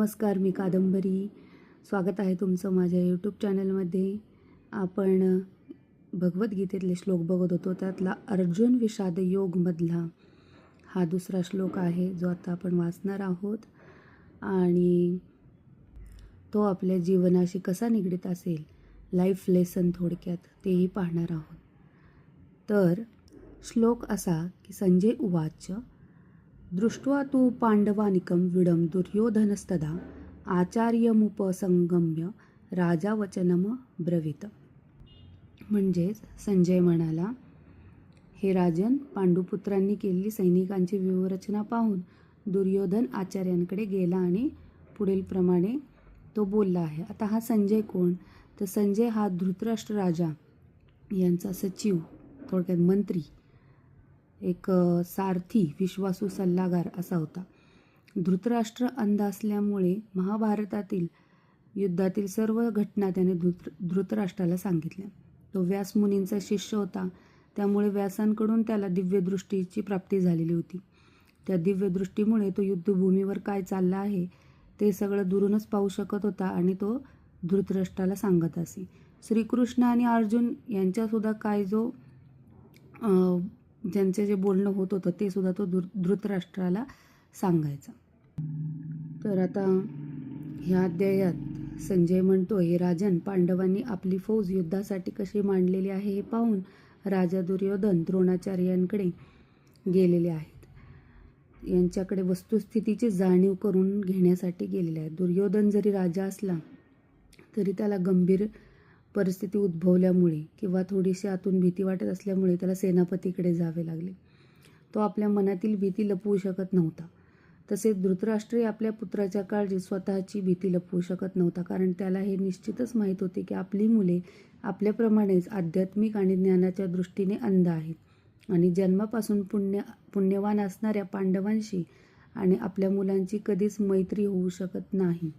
नमस्कार, मी कादंबरी. स्वागत आहे तुमचं माझ्या यूट्यूब चॅनलमध्ये. आपण भगवद्गीतेतले श्लोक बघत होतो. त्यातला अर्जुन विषाद योगमधला हा दुसरा श्लोक आहे, जो आता आपण वाचणार आहोत. आणि तो आपल्या जीवनाशी कसा निगडीत असेल, लाईफ लेसन थोडक्यात तेही पाहणार आहोत. तर श्लोक असा की संजय उवाच दृष्ट्वा तु पांडवानिकं विडं दुर्योधनस्तदा आचार्यमुपसंगम्य राजा वचनम ब्रवीत. म्हणजेच संजय म्हणाला, हे राजन, पांडुपुत्रांनी केलेली सैनिकांची व्यूहरचना पाहून दुर्योधन आचार्यांकडे गेला आणि पुढील प्रमाणे तो बोलला आहे. आता हा संजय कोण? तर संजय हा धृतराष्ट्र राजा यांचा सचिव, थोडक्यात मंत्री, एक सारथी, विश्वासू सल्लागार असा होता. धृतराष्ट्र अंध असल्यामुळे महाभारतातील युद्धातील सर्व घटना त्याने धृतराष्ट्राला सांगितल्या. तो व्यासमुनींचा शिष्य होता, त्यामुळे व्यासांकडून त्याला दिव्यदृष्टीची प्राप्ती झालेली होती. त्या दिव्यदृष्टीमुळे तो युद्धभूमीवर काय चाललं आहे ते सगळं दुरूनच पाहू शकत होता आणि तो धृतराष्ट्राला सांगत असे. श्रीकृष्ण आणि अर्जुन यांच्यासुद्धा काय जो ज्यांचे जे बोलणं होत होतं ते सुद्धा तो धृतराष्ट्राला सांगायचा. तर आता ह्या अध्यायात संजय म्हणतो, हे राजन, पांडवांनी आपली फौज युद्धासाठी कशी मांडलेली आहे हे पाहून राजा दुर्योधन द्रोणाचार्यांकडे गेलेले आहेत. यांच्याकडे वस्तुस्थितीची जाणीव करून घेण्यासाठी गेलेले आहेत. दुर्योधन जरी राजा असला तरी त्याला गंभीर परिस्थिती उद्भवल्यामुळे किंवा थोडीशी आतून भीती वाटत असल्यामुळे त्याला सेनापतीकडे जावे लागले. तो आपल्या मनातील भीती लपवू शकत नव्हता. तसेच धृतराष्ट्रही आपल्या पुत्राच्या काळजी स्वतःची भीती लपवू शकत नव्हता, कारण त्याला हे निश्चितच माहीत होते की आपली मुले आपल्याप्रमाणेच आध्यात्मिक आणि ज्ञानाच्या दृष्टीने अंध आहेत आणि जन्मापासून पुण्यवान असणाऱ्या पांडवांशी आणि आपल्या मुलांची कधीच मैत्री होऊ शकत नाही.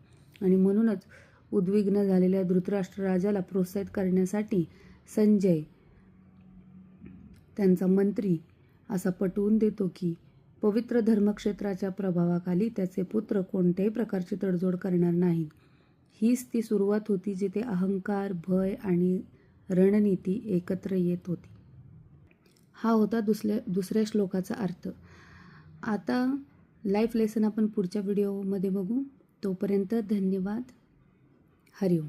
आणि म्हणूनच उद्विग्न झालेल्या धृतराष्ट्र राजाला प्रोत्साहित करण्यासाठी संजय त्यांचा मंत्री असा पटवून देतो की पवित्र धर्मक्षेत्राच्या प्रभावाखाली त्याचे पुत्र कोणत्याही प्रकारची तडजोड करणार नाहीत. हीच ती सुरुवात होती जिथे अहंकार, भय आणि रणनीती एकत्र येत होती. हा होता दुसऱ्या श्लोकाचा अर्थ. आता लाईफ लेसन आपण पुढच्या व्हिडिओमध्ये बघू. तोपर्यंत धन्यवाद. हरिओम.